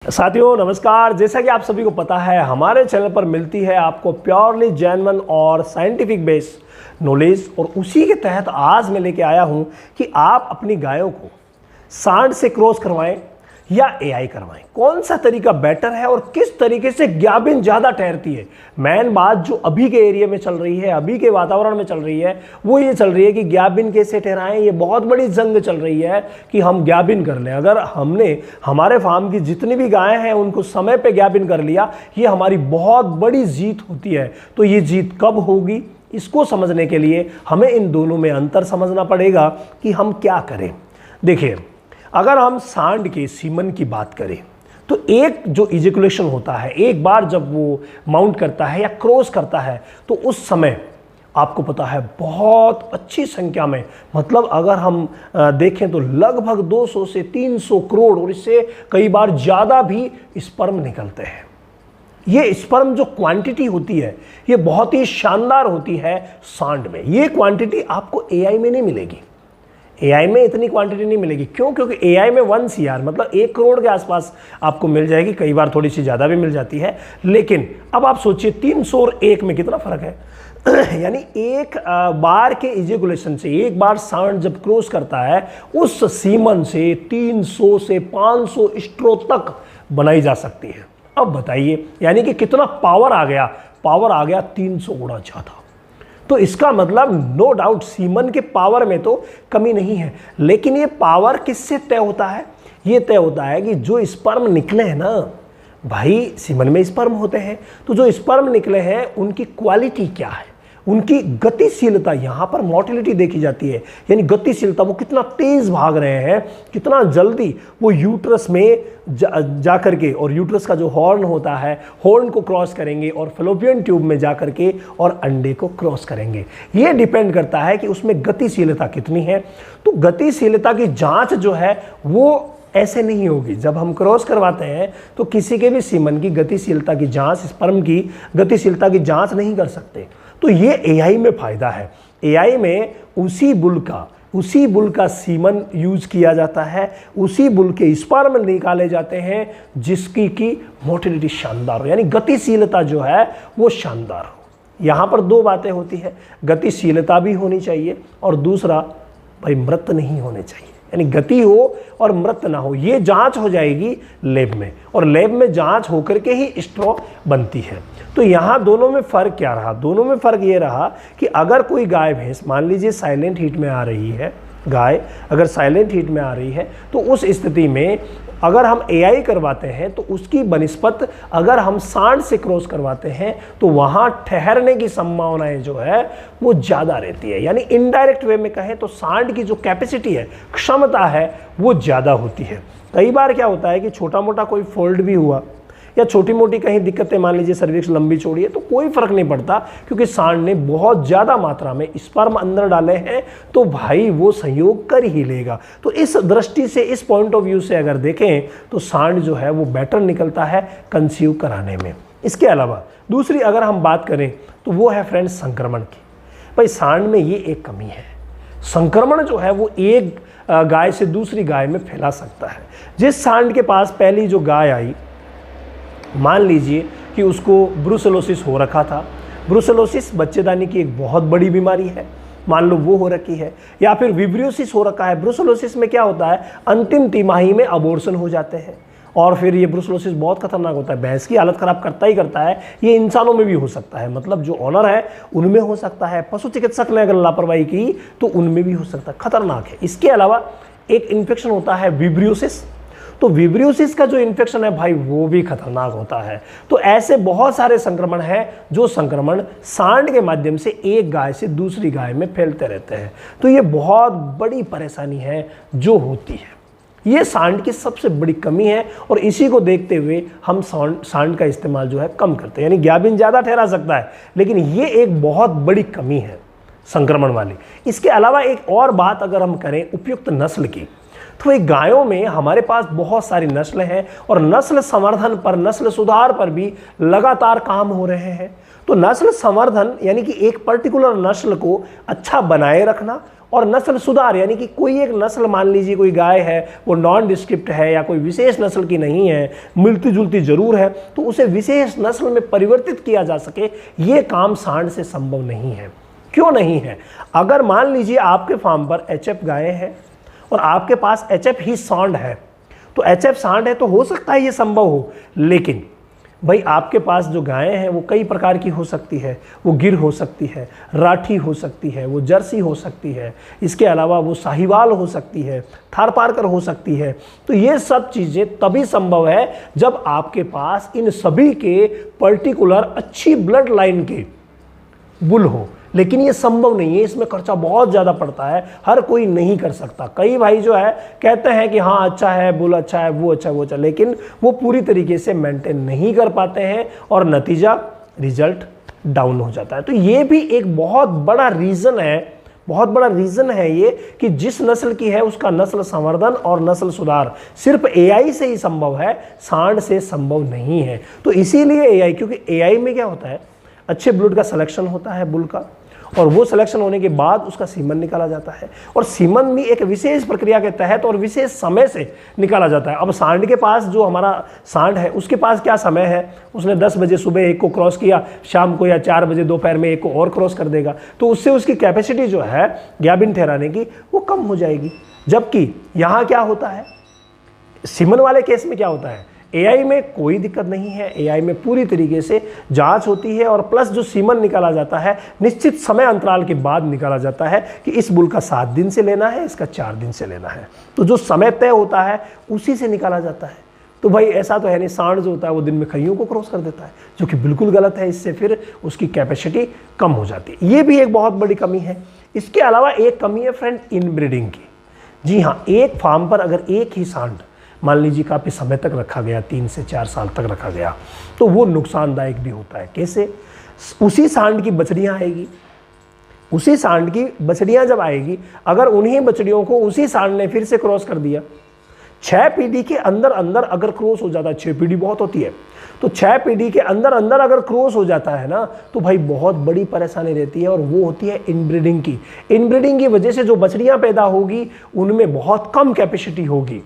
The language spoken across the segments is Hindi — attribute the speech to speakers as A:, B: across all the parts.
A: साथियों नमस्कार। जैसा कि आप सभी को पता है, हमारे चैनल पर मिलती है आपको प्योरली जेन्युइन और साइंटिफिक बेस नॉलेज, और उसी के तहत आज मैं लेके आया हूं कि आप अपनी गायों को सांड से क्रॉस करवाएं या एआई करवाएं। कौन सा तरीका बेटर है और किस तरीके से गाभिन ज़्यादा ठहरती है। मेन बात जो अभी के एरिया में चल रही है, अभी के वातावरण में चल रही है, वो ये चल रही है कि गाभिन कैसे ठहराएं। ये बहुत बड़ी जंग चल रही है कि हम गाभिन कर लें। अगर हमने हमारे फार्म की जितनी भी गायें हैं उनको समय पे गाभिन कर लिया, ये हमारी बहुत बड़ी जीत होती है। तो ये जीत कब होगी, इसको समझने के लिए हमें इन दोनों में अंतर समझना पड़ेगा कि हम क्या करें। देखिए, अगर हम सांड के सीमन की बात करें तो एक जो इजैकुलेशन होता है, एक बार जब वो माउंट करता है या क्रॉस करता है, तो उस समय आपको पता है बहुत अच्छी संख्या में, मतलब अगर हम देखें तो लगभग 200 से 300 करोड़ और इससे कई बार ज़्यादा भी स्पर्म निकलते हैं। ये स्पर्म जो क्वांटिटी होती है ये बहुत ही शानदार होती है सांड में। ये क्वांटिटी आपको एआई में नहीं मिलेगी। एआई में इतनी क्वांटिटी नहीं मिलेगी। क्यों? क्योंकि एआई में 1 CR मतलब 1 करोड़ के आसपास आपको मिल जाएगी, कई बार थोड़ी सी ज़्यादा भी मिल जाती है। लेकिन अब आप सोचिए 300 और 1 में कितना फ़र्क है। यानी एक बार के इजैकुलेशन से, एक बार सांड जब क्रॉस करता है, उस सीमन से 300 से 500 स्ट्रो तक बनाई जा सकती है। अब बताइए, यानी कि कितना पावर आ गया। पावर आ गया 300 गुना ज़्यादा। तो इसका मतलब नो डाउट सीमन के पावर में तो कमी नहीं है, लेकिन ये पावर किससे तय होता है? ये तय होता है कि जो स्पर्म निकले हैं ना भाई, सीमन में स्पर्म होते हैं, तो जो स्पर्म निकले हैं उनकी क्वालिटी क्या है, उनकी गतिशीलता। यहाँ पर मोटिलिटी देखी जाती है, यानी गतिशीलता, वो कितना तेज भाग रहे हैं, कितना जल्दी वो यूट्रस में जा करके, और यूट्रस का जो हॉर्न होता है, हॉर्न को क्रॉस करेंगे और फैलोपियन ट्यूब में जा करके और अंडे को क्रॉस करेंगे। ये डिपेंड करता है कि उसमें गतिशीलता कितनी है। तो गतिशीलता की जांच जो है वो ऐसे नहीं होगी। जब हम क्रॉस करवाते हैं तो किसी के भी सीमन की गतिशीलता की जांच, स्पर्म की गतिशीलता की जांच नहीं कर सकते। तो ये एआई में फ़ायदा है। एआई में उसी बुल का सीमन यूज किया जाता है, उसी बुल के स्पर्म निकाले जाते हैं जिसकी की मोटिलिटी शानदार हो, यानी गतिशीलता जो है वो शानदार हो। यहाँ पर 2 बातें होती है, गतिशीलता भी होनी चाहिए और दूसरा भाई मृत नहीं होने चाहिए, यानी गति हो और मृत ना हो। ये जांच हो जाएगी लैब में, और लैब में जांच होकर के ही स्ट्रॉ बनती है। तो यहाँ दोनों में फ़र्क क्या रहा? दोनों में फ़र्क ये रहा कि अगर कोई गाय भैंस मान लीजिए साइलेंट हीट में आ रही है, गाय अगर साइलेंट हीट में आ रही है, तो उस स्थिति में अगर हम एआई करवाते हैं तो उसकी बनिस्पत अगर हम सांड से क्रॉस करवाते हैं तो वहाँ ठहरने की संभावनाएं जो है वो ज़्यादा रहती है। यानी इनडायरेक्ट वे में कहें तो सांड की जो कैपेसिटी है, क्षमता है, वो ज़्यादा होती है। कई बार क्या होता है कि छोटा मोटा कोई फॉल्ट भी हुआ या छोटी मोटी कहीं दिक्कतें, मान लीजिए सर्विक्स लंबी चौड़ी है, तो कोई फर्क नहीं पड़ता, क्योंकि सांड ने बहुत ज़्यादा मात्रा में स्पर्म अंदर डाले हैं, तो भाई वो संयोग कर ही लेगा। तो इस दृष्टि से, इस पॉइंट ऑफ व्यू से अगर देखें तो सांड जो है वो बेटर निकलता है कंसीव कराने में। इसके अलावा दूसरी अगर हम बात करें तो वो है फ्रेंड्स संक्रमण की। भाई सांड में ये एक कमी है, संक्रमण जो है वो एक गाय से दूसरी गाय में फैला सकता है। जिस सांड के पास पहली जो गाय आई, मान लीजिए कि उसको ब्रुसेलोसिस हो रखा था। ब्रुसेलोसिस बच्चेदानी की एक बहुत बड़ी बीमारी है, मान लो वो हो रखी है, या फिर विब्रियोसिस हो रखा है। ब्रुसेलोसिस में क्या होता है, अंतिम तिमाही में अबॉर्शन हो जाते हैं, और फिर ये ब्रुसेलोसिस बहुत खतरनाक होता है, भैंस की हालत खराब करता ही करता है। ये इंसानों में भी हो सकता है, मतलब जो ऑनर है उनमें हो सकता है, पशु चिकित्सक ने अगर लापरवाही की तो उनमें भी हो सकता है, खतरनाक है। इसके अलावा एक इन्फेक्शन होता है विब्रियोसिस। तो विब्रियोसिस का जो इन्फेक्शन है भाई वो भी खतरनाक होता है। तो ऐसे बहुत सारे संक्रमण हैं जो संक्रमण सांड के माध्यम से एक गाय से दूसरी गाय में फैलते रहते हैं। तो ये बहुत बड़ी परेशानी है जो होती है, ये सांड की सबसे बड़ी कमी है, और इसी को देखते हुए हम सांड का इस्तेमाल जो है कम करते हैं। यानी गाभिन ज़्यादा ठहरा सकता है, लेकिन ये एक बहुत बड़ी कमी है संक्रमण वाली। इसके अलावा एक और बात अगर हम करें उपयुक्त नस्ल की, तो एक गायों में हमारे पास बहुत सारी नस्ल हैं, और नस्ल संवर्धन पर, नस्ल सुधार पर भी लगातार काम हो रहे हैं। तो नस्ल संवर्धन यानी कि एक पर्टिकुलर नस्ल को अच्छा बनाए रखना, और नस्ल सुधार यानी कि कोई एक नस्ल, मान लीजिए कोई गाय है वो नॉन डिस्क्रिप्ट है या कोई विशेष नस्ल की नहीं है, मिलती जुलती जरूर है, तो उसे विशेष नस्ल में परिवर्तित किया जा सके, ये काम सांड से संभव नहीं है। क्यों नहीं है? अगर मान लीजिए आपके फार्म पर एचएफ गायें हैं और आपके पास एचएफ ही सांड है, तो एचएफ सांड है तो हो सकता है ये संभव हो, लेकिन भाई आपके पास जो गायें हैं वो कई प्रकार की हो सकती है। वो गिर हो सकती है, राठी हो सकती है, वो जर्सी हो सकती है, इसके अलावा वो साहिवाल हो सकती है, थारपारकर हो सकती है। तो ये सब चीज़ें तभी संभव है जब आपके पास इन सभी के पर्टिकुलर अच्छी ब्लड लाइन के बुल हो, लेकिन ये संभव नहीं है, इसमें खर्चा बहुत ज़्यादा पड़ता है, हर कोई नहीं कर सकता। कई भाई जो है कहते हैं कि हाँ अच्छा है, बुल अच्छा है, वो अच्छा, वो अच्छा, लेकिन वो पूरी तरीके से मेंटेन नहीं कर पाते हैं और नतीजा रिजल्ट डाउन हो जाता है। तो ये भी एक बहुत बड़ा रीज़न है, बहुत बड़ा रीज़न है ये कि जिस नस्ल की है उसका नस्ल संवर्धन और नस्ल सुधार सिर्फ एआई से ही संभव है, सांड से संभव नहीं है। तो इसीलिए एआई, क्योंकि एआई में क्या होता है, अच्छे ब्लड का सिलेक्शन होता है बुल का, और वो सिलेक्शन होने के बाद उसका सीमन निकाला जाता है, और सीमन भी एक विशेष प्रक्रिया के तहत और विशेष समय से निकाला जाता है। अब सांड के पास, जो हमारा सांड है उसके पास क्या समय है, उसने 10 बजे सुबह एक को क्रॉस किया, शाम को या 4 बजे दोपहर में एक को और क्रॉस कर देगा, तो उससे उसकी कैपेसिटी जो है ग्याबिन ठहराने की वो कम हो जाएगी। जबकि यहाँ क्या होता है, सीमन वाले केस में क्या होता है, एआई में कोई दिक्कत नहीं है, एआई में पूरी तरीके से जांच होती है, और प्लस जो सीमन निकाला जाता है निश्चित समय अंतराल के बाद निकाला जाता है कि इस बुल का 7 दिन से लेना है, इसका 4 दिन से लेना है, तो जो समय तय होता है उसी से निकाला जाता है। तो भाई ऐसा तो है नहीं, सांड जो होता है वो दिन में खइयों को क्रॉस कर देता है, जो कि बिल्कुल गलत है, इससे फिर उसकी कैपेसिटी कम हो जाती है। ये भी एक बहुत बड़ी कमी है। इसके अलावा एक कमी है फ्रेंड, इनब्रीडिंग की। जी हाँ, एक फार्म पर अगर एक ही सांड मान लीजिए काफ़ी समय तक रखा गया, 3 से 4 साल तक रखा गया, तो वो नुकसानदायक भी होता है। कैसे? उसी सांड की बछड़ियाँ आएगी, उसी सांड की बछड़ियाँ जब आएगी, अगर उन्हीं बछड़ियों को उसी सांड ने फिर से क्रॉस कर दिया, 6 पीढ़ी के अंदर अंदर अगर क्रॉस हो जाता है, 6 पीढ़ी बहुत होती है, तो 6 पीढ़ी के अंदर अंदर अगर क्रॉस हो जाता है ना, तो भाई बहुत बड़ी परेशानी रहती है, और वो होती है इनब्रीडिंग की। इनब्रीडिंग की वजह से जो बछड़ियाँ पैदा होगी उनमें बहुत कम कैपेसिटी होगी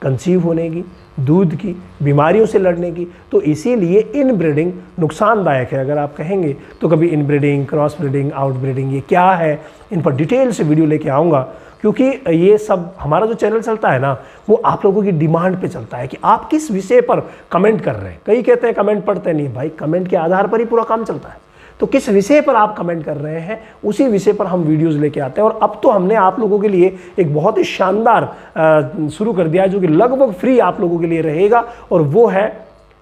A: कंसीव होने की, दूध की, बीमारियों से लड़ने की। तो इसीलिए इनब्रीडिंग नुकसानदायक है। अगर आप कहेंगे तो कभी इनब्रीडिंग, क्रॉस ब्रीडिंग, आउटब्रीडिंग ये क्या है, इन पर डिटेल से वीडियो लेके आऊँगा, क्योंकि ये सब हमारा जो चैनल चलता है ना, वो आप लोगों की डिमांड पे चलता है कि आप किस विषय पर कमेंट कर रहे हैं। कई कहते हैं कमेंट पढ़ते नहीं, भाई कमेंट के आधार पर ही पूरा काम चलता है। तो किस विषय पर आप कमेंट कर रहे हैं, उसी विषय पर हम वीडियोस लेके आते हैं। और अब तो हमने आप लोगों के लिए एक बहुत ही शानदार शुरू कर दिया है, जो कि लगभग फ्री आप लोगों के लिए रहेगा, और वो है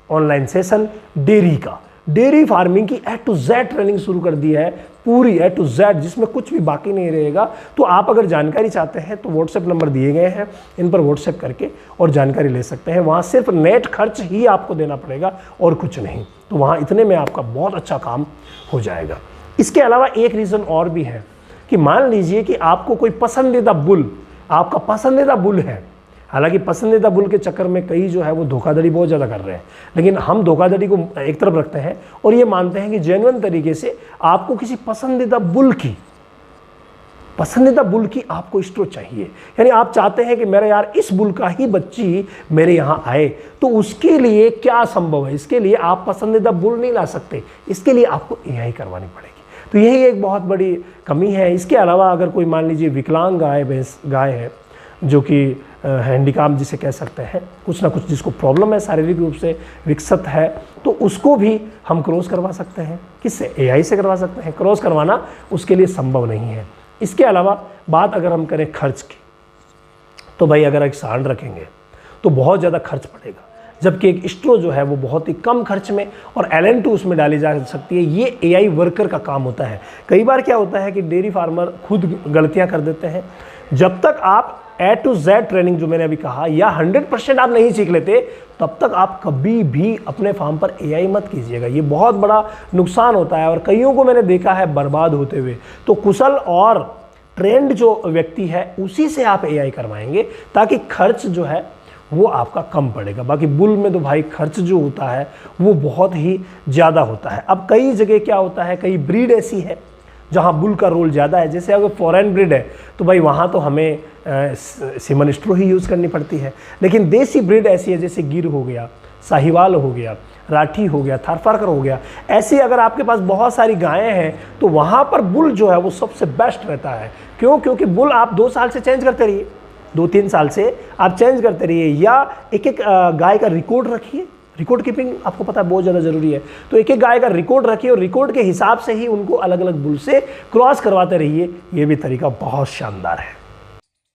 A: ऑनलाइन सेशन डेयरी का। डेयरी फार्मिंग की A to Z ट्रेनिंग शुरू कर दी है, पूरी A to Z, जिसमें कुछ भी बाकी नहीं रहेगा। तो आप अगर जानकारी चाहते हैं तो व्हाट्सएप नंबर दिए गए हैं, इन पर व्हाट्सएप करके और जानकारी ले सकते हैं। वहाँ सिर्फ नेट खर्च ही आपको देना पड़ेगा और कुछ नहीं, तो वहाँ इतने में आपका बहुत अच्छा काम हो जाएगा। इसके अलावा एक रीज़न और भी है कि मान लीजिए कि आपको कोई पसंदीदा बुल, आपका पसंदीदा बुल है, हालांकि पसंदीदा बुल के चक्कर में कई जो है वो धोखाधड़ी बहुत ज़्यादा कर रहे हैं, लेकिन हम धोखाधड़ी को एक तरफ रखते हैं और ये मानते हैं कि जेन्युइन तरीके से आपको किसी पसंदीदा बुल की आपको स्ट्रो चाहिए, यानी आप चाहते हैं कि मेरा यार इस बुल का ही बच्ची मेरे यहाँ आए। तो उसके लिए क्या संभव है? इसके लिए आप पसंदीदा बुल नहीं ला सकते, इसके लिए आपको एआई करवानी पड़ेगी। तो यही एक बहुत बड़ी कमी है। इसके अलावा अगर कोई मान लीजिए विकलांग गाय है, जो कि हैंडीकैप जिसे कह सकते हैं, कुछ ना कुछ जिसको प्रॉब्लम है, शारीरिक रूप से विकसित है, तो उसको भी हम क्रॉस करवा सकते हैं। किससे? एआई से करवा सकते हैं। क्रॉस करवाना उसके लिए संभव नहीं है। इसके अलावा बात अगर हम करें खर्च की, तो भाई अगर एक सांड रखेंगे तो बहुत ज़्यादा खर्च पड़ेगा, जबकि एक स्ट्रो जो है वो बहुत ही कम खर्च में और LN2 उसमें डाली जा सकती है। ये एआई वर्कर का काम होता है। कई बार क्या होता है कि डेयरी फार्मर खुद गलतियां कर देते हैं। जब तक आप A to Z ट्रेनिंग जो मैंने अभी कहा या 100% आप नहीं सीख लेते, तब तक आप कभी भी अपने फार्म पर एआई मत कीजिएगा। ये बहुत बड़ा नुकसान होता है और कईयों को मैंने देखा है बर्बाद होते हुए। तो कुशल और ट्रेंड जो व्यक्ति है उसी से आप एआई करवाएंगे, ताकि खर्च जो है वो आपका कम पड़ेगा। बाकी बुल में तो भाई खर्च जो होता है वो बहुत ही ज़्यादा होता है। अब कई जगह क्या होता है, कई ब्रीड ऐसी है जहाँ बुल का रोल ज़्यादा है। जैसे अगर फॉरेन ब्रीड है तो भाई वहाँ तो हमें सीमन स्ट्रो ही यूज़ करनी पड़ती है। लेकिन देसी ब्रीड ऐसी है जैसे गिर हो गया, साहिवाल हो गया, राठी हो गया, थारपारकर हो गया, ऐसी अगर आपके पास बहुत सारी गायें हैं तो वहाँ पर बुल जो है वो सबसे बेस्ट रहता है। क्यों? क्योंकि बुल आप 2 साल से चेंज करते रहिए, 2-3 साल से आप चेंज करते रहिए, या एक एक गाय का रिकॉर्ड रखिए। रिकॉर्ड कीपिंग आपको पता है बहुत ज़्यादा ज़रूरी है। तो एक एक गाय का रिकॉर्ड रखिए और रिकॉर्ड के हिसाब से ही उनको अलग अलग बुल से क्रॉस करवाते रहिए। ये भी तरीका बहुत शानदार है।